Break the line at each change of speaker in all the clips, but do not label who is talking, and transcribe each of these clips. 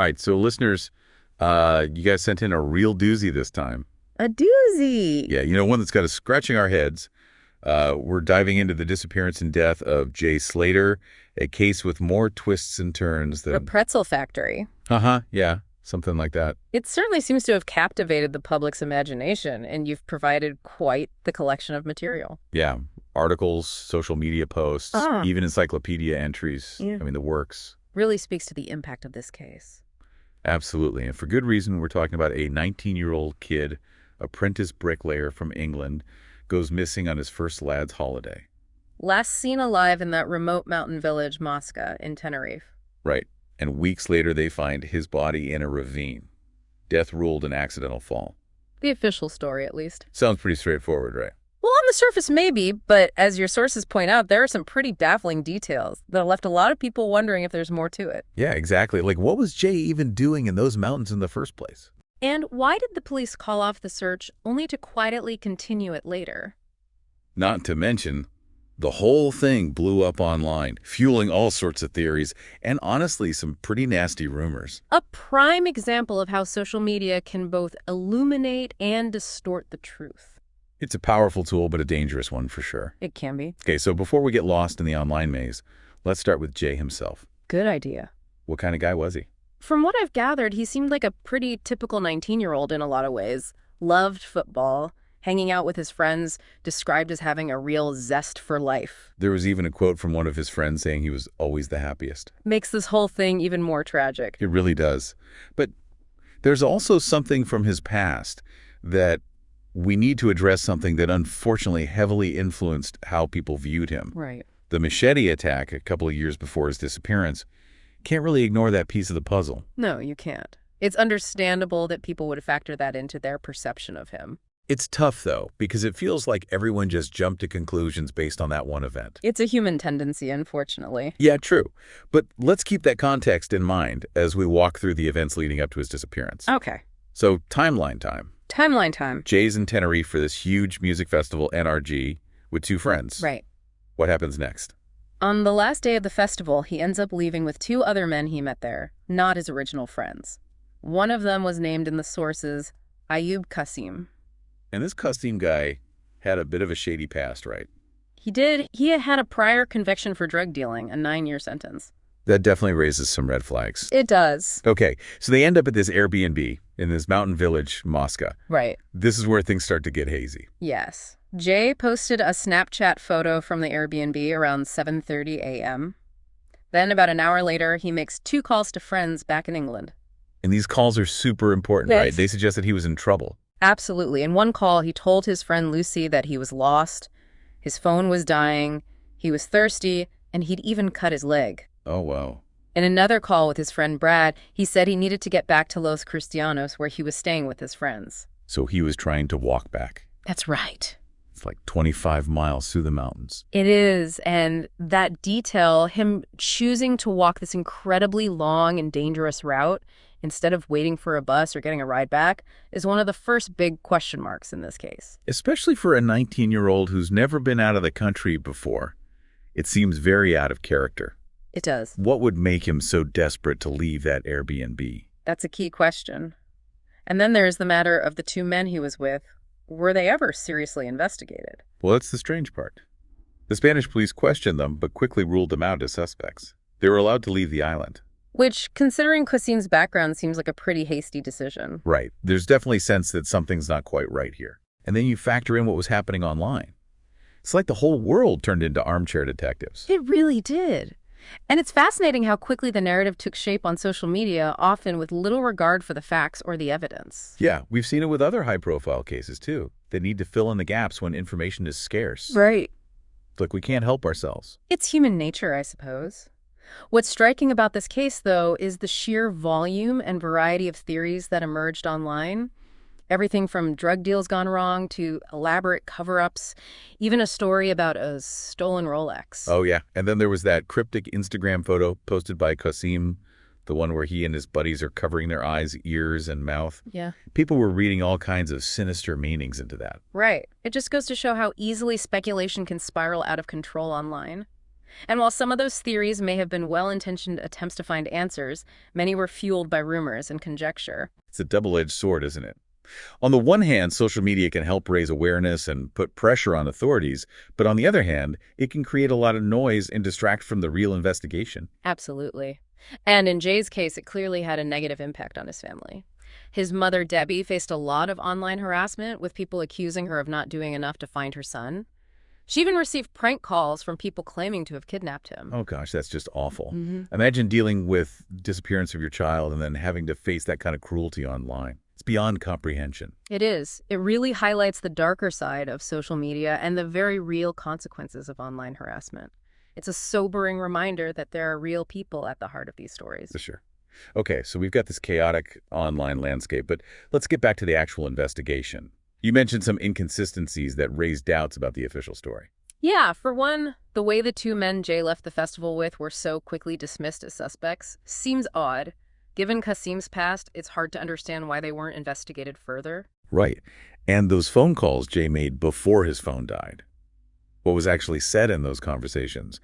All right, so listeners, you guys sent in a real doozy this time.
A doozy.
Yeah, one that's got us scratching our heads. We're diving into the disappearance and death of Jay Slater, a case with more twists and turns than...
A pretzel factory.
Yeah, something like that.
It certainly seems to have captivated the public's imagination, and you've provided quite the collection of material.
Yeah, articles, social media posts, even encyclopedia entries.
Yeah.
I mean, the works.
Really speaks to the impact of this case.
Absolutely, and for good reason. We're talking about a 19-year-old kid, apprentice bricklayer from England, goes missing on his first lad's holiday.
Last seen alive in that remote mountain village, Mosca, in Tenerife.
Right, and weeks later they find his body in a ravine. Death ruled an accidental fall.
The official story, at least.
Sounds pretty straightforward, right?
Well, on the surface, maybe, but as your sources point out, there are some pretty baffling details that left a lot of people wondering if there's more to it.
Yeah, exactly. Like, what was Jay even doing in those mountains in the first place?
And why did the police call off the search only to quietly continue it later?
Not to mention, the whole thing blew up online, fueling all sorts of theories and, honestly, some pretty nasty rumors.
A prime example of how social media can both illuminate and distort the truth.
It's a powerful tool, but a dangerous one for sure.
It can be.
Okay, so before we get lost in the online maze, let's start with Jay himself.
Good idea.
What kind of guy was he?
From what I've gathered, he seemed like a pretty typical 19-year-old in a lot of ways. Loved football, hanging out with his friends, described as having a real zest for life.
There was even a quote from one of his friends saying he was always the happiest.
Makes this whole thing even more tragic.
It really does. But there's also something from his past that we need to address, something that unfortunately heavily influenced how people viewed him.
Right.
The machete attack a couple of years before his disappearance. Can't really ignore that piece of the puzzle.
No, you can't. It's understandable that people would factor that into their perception of him.
It's tough, though, because it feels like everyone just jumped to conclusions based on that one event.
It's a human tendency, unfortunately.
Yeah, true. But let's keep that context in mind as we walk through the events leading up to his disappearance.
Okay.
So, timeline time.
Timeline time.
Jay's in Tenerife for this huge music festival, NRG, with two friends.
Right.
What happens next?
On the last day of the festival, he ends up leaving with two other men he met there, not his original friends. One of them was named in the sources Ayub Qasim.
And this Qasim guy had a bit of a shady past, right?
He did. He had a prior conviction for drug dealing, a 9-year sentence.
That definitely raises some red flags.
It does.
Okay, so they end up at this Airbnb in this mountain village, Mosca.
Right.
This is where things start to get hazy.
Yes. Jay posted a Snapchat photo from the Airbnb around 7:30 a.m. Then about an hour later, he makes 2 calls to friends back in England.
And these calls are super important,
Yes.
right? They suggest that he was in trouble.
Absolutely. In one call, he told his friend Lucy that he was lost, his phone was dying, he was thirsty, and he'd even cut his leg.
Oh, wow.
In another call with his friend Brad, he said he needed to get back to Los Cristianos, where he was staying with his friends.
So he was trying to walk back.
That's right.
It's like 25 miles through the mountains.
It is, and that detail, him choosing to walk this incredibly long and dangerous route instead of waiting for a bus or getting a ride back, is one of the first big question marks in this case.
Especially for a 19-year-old who's never been out of the country before. It seems very out of character.
It does.
What would make him so desperate to leave that Airbnb?
That's a key question. And then there's the matter of the 2 men he was with. Were they ever seriously investigated?
Well, that's the strange part. The Spanish police questioned them, but quickly ruled them out as suspects. They were allowed to leave the island.
Which, considering Qasim's background, seems like a pretty hasty decision.
Right. There's definitely sense that something's not quite right here. And then you factor in what was happening online. It's like the whole world turned into armchair detectives.
It really did. And it's fascinating how quickly the narrative took shape on social media, often with little regard for the facts or the evidence.
Yeah, we've seen it with other high-profile cases, too. They need to fill in the gaps when information is scarce.
Right.
Look, we can't help ourselves.
It's human nature, I suppose. What's striking about this case, though, is the sheer volume and variety of theories that emerged online. Everything from drug deals gone wrong to elaborate cover-ups, even a story about a stolen Rolex.
Oh, yeah. And then there was that cryptic Instagram photo posted by Qasim, the one where he and his buddies are covering their eyes, ears, and mouth.
Yeah.
People were reading all kinds of sinister meanings into that.
Right. It just goes to show how easily speculation can spiral out of control online. And while some of those theories may have been well-intentioned attempts to find answers, many were fueled by rumors and conjecture.
It's a double-edged sword, isn't it? On the one hand, social media can help raise awareness and put pressure on authorities, but on the other hand, it can create a lot of noise and distract from the real investigation.
Absolutely. And in Jay's case, it clearly had a negative impact on his family. His mother, Debbie, faced a lot of online harassment, with people accusing her of not doing enough to find her son. She even received prank calls from people claiming to have kidnapped him.
Oh gosh, that's just awful.
Hmm.
Imagine dealing with disappearance of your child and then having to face that kind of cruelty online. It's beyond comprehension.
It is. It really highlights the darker side of social media and the very real consequences of online harassment. It's a sobering reminder that there are real people at the heart of these stories.
For sure. Okay, so we've got this chaotic online landscape, but let's get back to the actual investigation. You mentioned some inconsistencies that raised doubts about the official story.
Yeah, for one, the way the two men Jay left the festival with were so quickly dismissed as suspects seems odd. Given Kasim's past, it's hard to understand why they weren't investigated further.
Right. And those phone calls Jay made before his phone died. What was actually said in those conversations?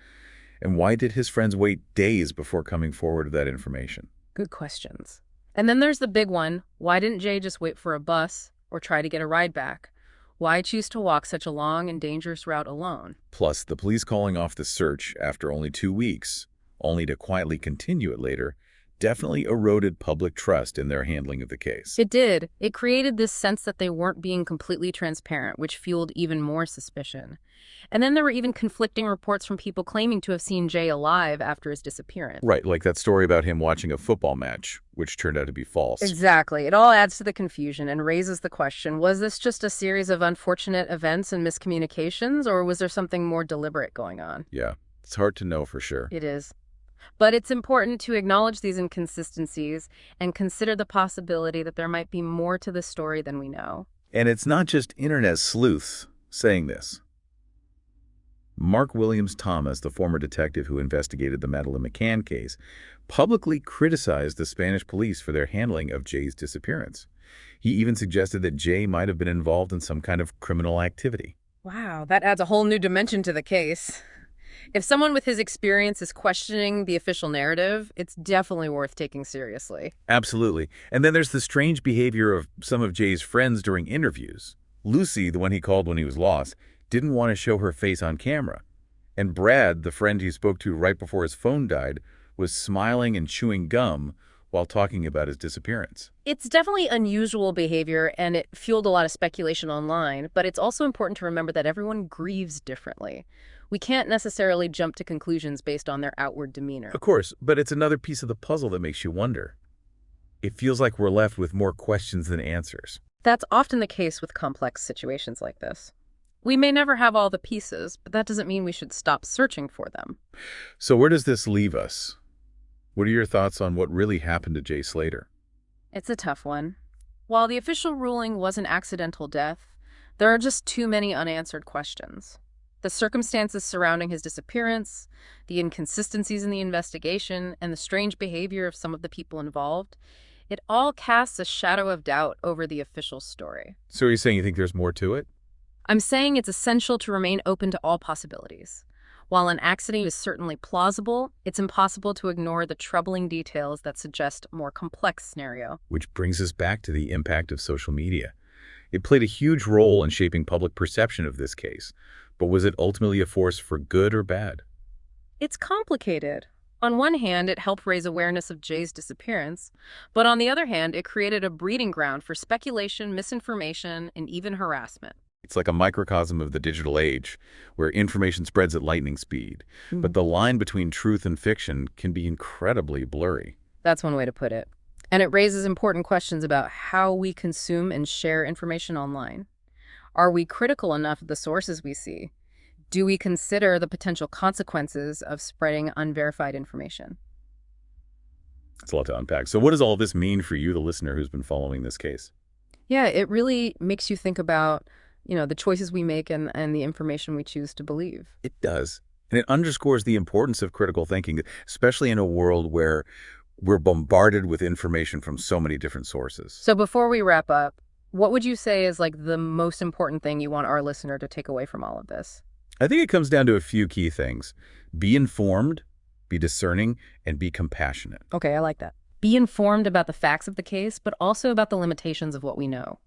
And why did his friends wait days before coming forward with that information?
Good questions. And then there's the big one. Why didn't Jay just wait for a bus or try to get a ride back? Why choose to walk such a long and dangerous route alone?
Plus, the police calling off the search after only 2 weeks, only to quietly continue it later, definitely eroded public trust in their handling of the case.
It did. It created this sense that they weren't being completely transparent, which fueled even more suspicion. And then there were even conflicting reports from people claiming to have seen Jay alive after his disappearance.
Right, like that story about him watching a football match, which turned out to be false.
Exactly. It all adds to the confusion and raises the question, was this just a series of unfortunate events and miscommunications, or was there something more deliberate going on?
Yeah, it's hard to know for sure.
It is. But it's important to acknowledge these inconsistencies and consider the possibility that there might be more to the story than we know.
And it's not just internet sleuths saying this. Mark Williams Thomas, the former detective who investigated the Madeleine McCann case, publicly criticized the Spanish police for their handling of Jay's disappearance. He even suggested that Jay might have been involved in some kind of criminal activity.
Wow, that adds a whole new dimension to the case. If someone with his experience is questioning the official narrative, it's definitely worth taking seriously.
Absolutely. And then there's the strange behavior of some of Jay's friends during interviews. Lucy, the one he called when he was lost, didn't want to show her face on camera. And Brad, the friend he spoke to right before his phone died, was smiling and chewing gum while talking about his disappearance.
It's definitely unusual behavior, and it fueled a lot of speculation online, but it's also important to remember that everyone grieves differently. We can't necessarily jump to conclusions based on their outward demeanor.
Of course, but it's another piece of the puzzle that makes you wonder. It feels like we're left with more questions than answers.
That's often the case with complex situations like this. We may never have all the pieces, but that doesn't mean we should stop searching for them.
So where does this leave us? What are your thoughts on what really happened to Jay Slater?
It's a tough one. While the official ruling was an accidental death, there are just too many unanswered questions. The circumstances surrounding his disappearance, the inconsistencies in the investigation, and the strange behavior of some of the people involved, it all casts a shadow of doubt over the official story.
So are you saying you think there's more to it?
I'm saying it's essential to remain open to all possibilities. While an accident is certainly plausible, it's impossible to ignore the troubling details that suggest a more complex scenario.
Which brings us back to the impact of social media. It played a huge role in shaping public perception of this case, but was it ultimately a force for good or bad?
It's complicated. On one hand, it helped raise awareness of Jay's disappearance, but on the other hand, it created a breeding ground for speculation, misinformation, and even harassment.
It's like a microcosm of the digital age, where information spreads at lightning speed. But the line between truth and fiction can be incredibly blurry.
That's one way to put it. And it raises important questions about how we consume and share information online. Are we critical enough of the sources we see? Do we consider the potential consequences of spreading unverified information?
It's a lot to unpack. So what does all this mean for you, the listener, who's been following this case?
Yeah, it really makes you think about the choices we make and the information we choose to believe.
It does. And it underscores the importance of critical thinking, especially in a world where we're bombarded with information from so many different sources.
So before we wrap up, what would you say is like the most important thing you want our listener to take away from all of this?
I think it comes down to a few key things. Be informed, be discerning, and be compassionate.
Okay, I like that. Be informed about the facts of the case, but also about the limitations of what we know.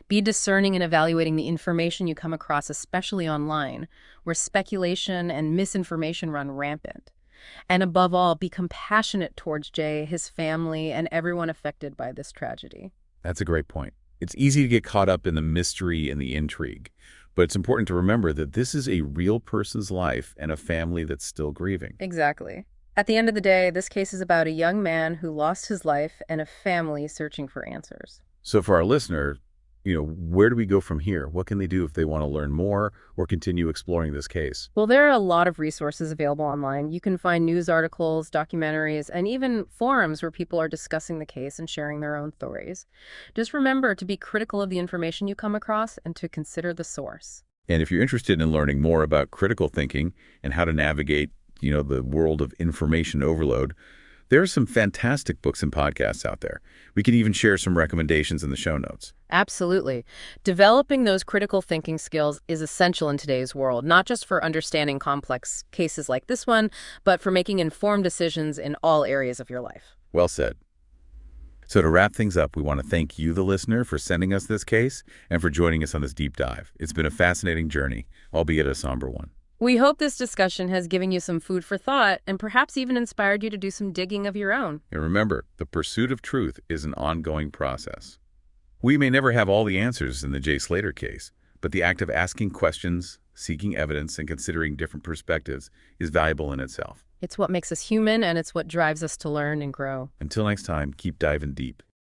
Be discerning in evaluating the information you come across, especially online, where speculation and misinformation run rampant. And above all, be compassionate towards Jay, his family, and everyone affected by this tragedy.
That's a great point. It's easy to get caught up in the mystery and the intrigue, but it's important to remember that this is a real person's life and a family that's still grieving.
Exactly. At the end of the day, this case is about a young man who lost his life and a family searching for answers.
So for our listener, where do we go from here? What can they do if they want to learn more or continue exploring this case?
Well, there are a lot of resources available online. You can find news articles, documentaries, and even forums where people are discussing the case and sharing their own stories. Just remember to be critical of the information you come across and to consider the source.
And if you're interested in learning more about critical thinking and how to navigate, the world of information overload, there are some fantastic books and podcasts out there. We can even share some recommendations in the show notes.
Absolutely. Developing those critical thinking skills is essential in today's world, not just for understanding complex cases like this one, but for making informed decisions in all areas of your life.
Well said. So to wrap things up, we want to thank you, the listener, for sending us this case and for joining us on this deep dive. It's been a fascinating journey, albeit a somber one.
We hope this discussion has given you some food for thought and perhaps even inspired you to do some digging of your own.
And remember, the pursuit of truth is an ongoing process. We may never have all the answers in the Jay Slater case, but the act of asking questions, seeking evidence, and considering different perspectives is valuable in itself.
It's what makes us human, and it's what drives us to learn and grow.
Until next time, keep diving deep.